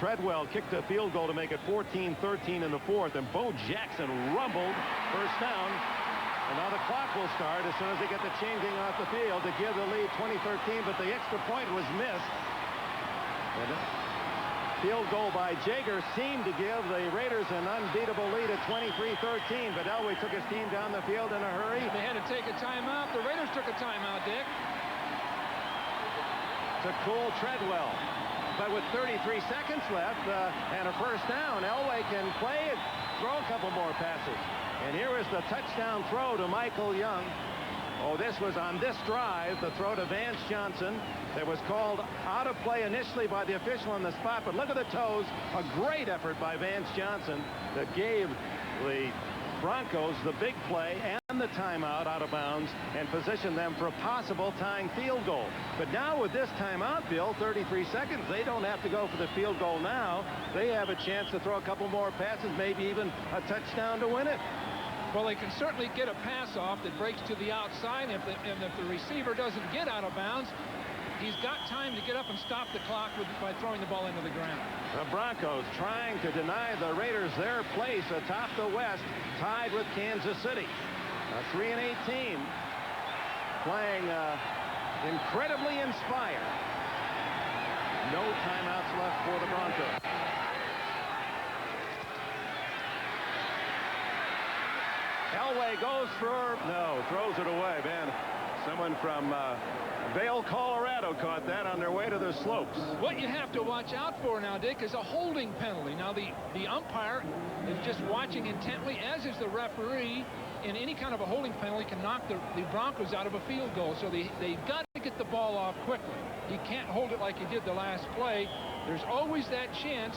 S1: Treadwell kicked a field goal to make it 14-13 in the fourth, and Bo Jackson rumbled first down. And now the clock will start as soon as they get the changing off the field to give the lead 20-13, but the extra point was missed. And field goal by Jager seemed to give the Raiders an unbeatable lead at 23-13, but Elway took his team down the field in a hurry.
S2: They had to take a timeout. The Raiders took a timeout, Dick.
S1: To cool Treadwell. But with 33 seconds left and a first down, Elway can play it, throw a couple more passes. And here is the touchdown throw to Michael Young. Oh, this was on this drive, the throw to Vance Johnson that was called out of play initially by the official on the spot. But look at the toes. A great effort by Vance Johnson that gave the Broncos the big play and the timeout out of bounds and positioned them for a possible tying field goal. But now with this timeout, Bill, 33 seconds, they don't have to go for the field goal now. They have a chance to throw a couple more passes, maybe even a touchdown to win it.
S2: Well, they can certainly get a pass off that breaks to the outside. And if the receiver doesn't get out of bounds, he's got time to get up and stop the clock by throwing the ball into the ground. The
S1: Broncos trying to deny the Raiders their place atop the West, tied with Kansas City. A 3-8 team playing incredibly inspired. No timeouts left for the Broncos. Elway goes for, no, throws it away, man. Someone from Vail, Colorado caught that on their way to the slopes.
S2: What you have to watch out for now, Dick, is a holding penalty. Now, the umpire is just watching intently, as is the referee, and any kind of a holding penalty can knock the Broncos out of a field goal. So they've got to get the ball off quickly. He can't hold it like he did the last play. There's always that chance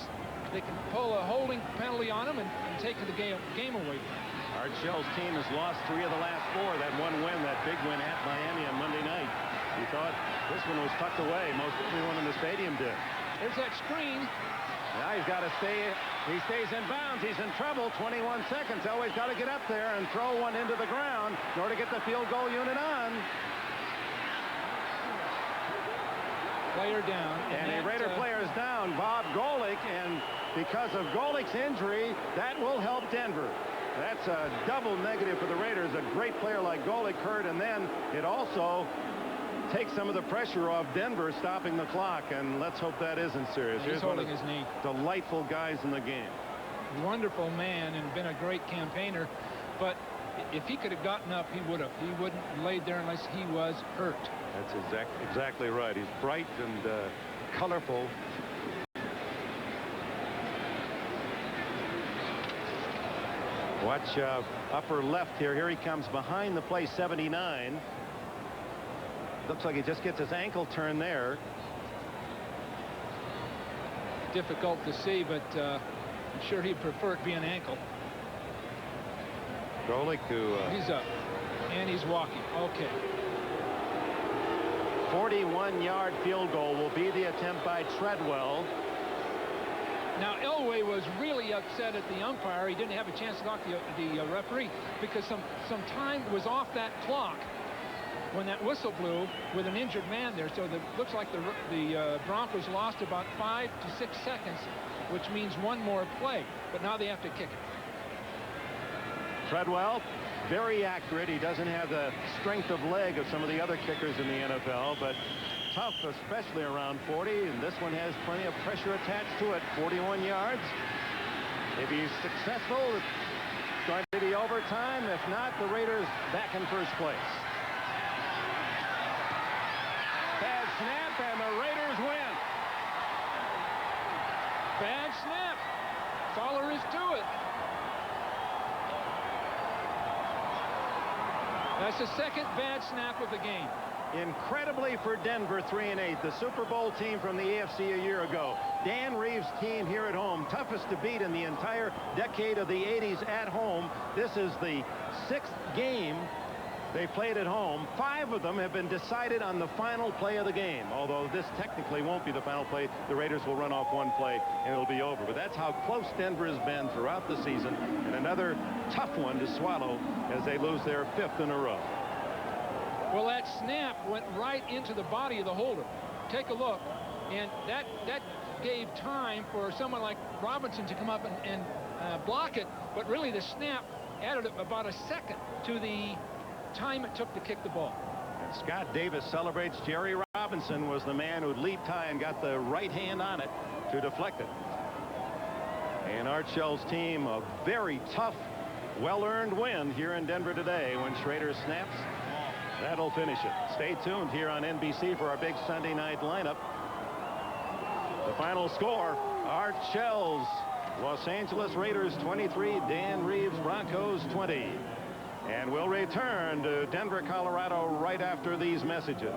S2: they can pull a holding penalty on him and take the game away from him.
S1: Art Shell's team has lost 3 of the last 4. That one win, that big win at Miami on Monday night. He thought this one was tucked away. Most everyone in the stadium did.
S2: There's that screen.
S1: Now he's got to stay. He stays in bounds. He's in trouble. 21 seconds. Always got to get up there and throw one into the ground in order to get the field goal unit on.
S2: Player down.
S1: And a Raider player is down, Bob Golick, and because of Golick's injury, that will help Denver. That's a double negative for the Raiders. A great player like Golick hurt, and then it also takes some of the pressure off Denver, stopping the clock, and let's hope that isn't serious.
S2: He's holding his knee.
S1: Delightful guys in the game.
S2: Wonderful man and been a great campaigner, but if he could have gotten up, he would have. He wouldn't have laid there unless he was hurt.
S1: That's exactly right. He's bright and colorful. Watch upper left here. Here he comes behind the play, 79. Looks like he just gets his ankle turned there.
S2: Difficult to see, but I'm sure he'd prefer it be an ankle.
S1: Golick, who
S2: he's up and he's walking. Okay.
S1: 41-yard field goal will be the attempt by Treadwell.
S2: Now Elway was really upset at the umpire. He didn't have a chance to talk to the referee because some time was off that clock when that whistle blew with an injured man there. So it looks like the Broncos lost about 5 to 6 seconds, which means one more play. But now they have to kick it.
S1: Treadwell, very accurate. He doesn't have the strength of leg of some of the other kickers in the NFL, but tough, especially around 40, and this one has plenty of pressure attached to it. 41 yards. If he's successful, it's going to be overtime. If not, the Raiders back in first place. Bad snap, and the Raiders win.
S2: Bad snap. That's all there is to it. That's the second bad snap of the game.
S1: Incredibly for Denver, 3-8, the Super Bowl team from the AFC a year ago. Dan Reeves' team here at home, toughest to beat in the entire decade of the 80s at home. This is the 6th game they played at home. 5 of them have been decided on the final play of the game. Although this technically won't be the final play, the Raiders will run off one play and it'll be over. But that's how close Denver has been throughout the season, and another tough one to swallow as they lose their 5th in a row.
S2: Well, that snap went right into the body of the holder. Take a look, and that gave time for someone like Robinson to come up and block it, but really the snap added about a second to the time it took to kick the ball.
S1: And Scott Davis celebrates. Jerry Robinson was the man who leaped high and got the right hand on it to deflect it. And Art Shell's team, a very tough, well-earned win here in Denver today. When Schrader snaps, that'll finish it. Stay tuned here on NBC for our big Sunday night lineup. The final score, Art Shell's Los Angeles Raiders 23, Dan Reeves Broncos 20. And we'll return to Denver, Colorado right after these messages.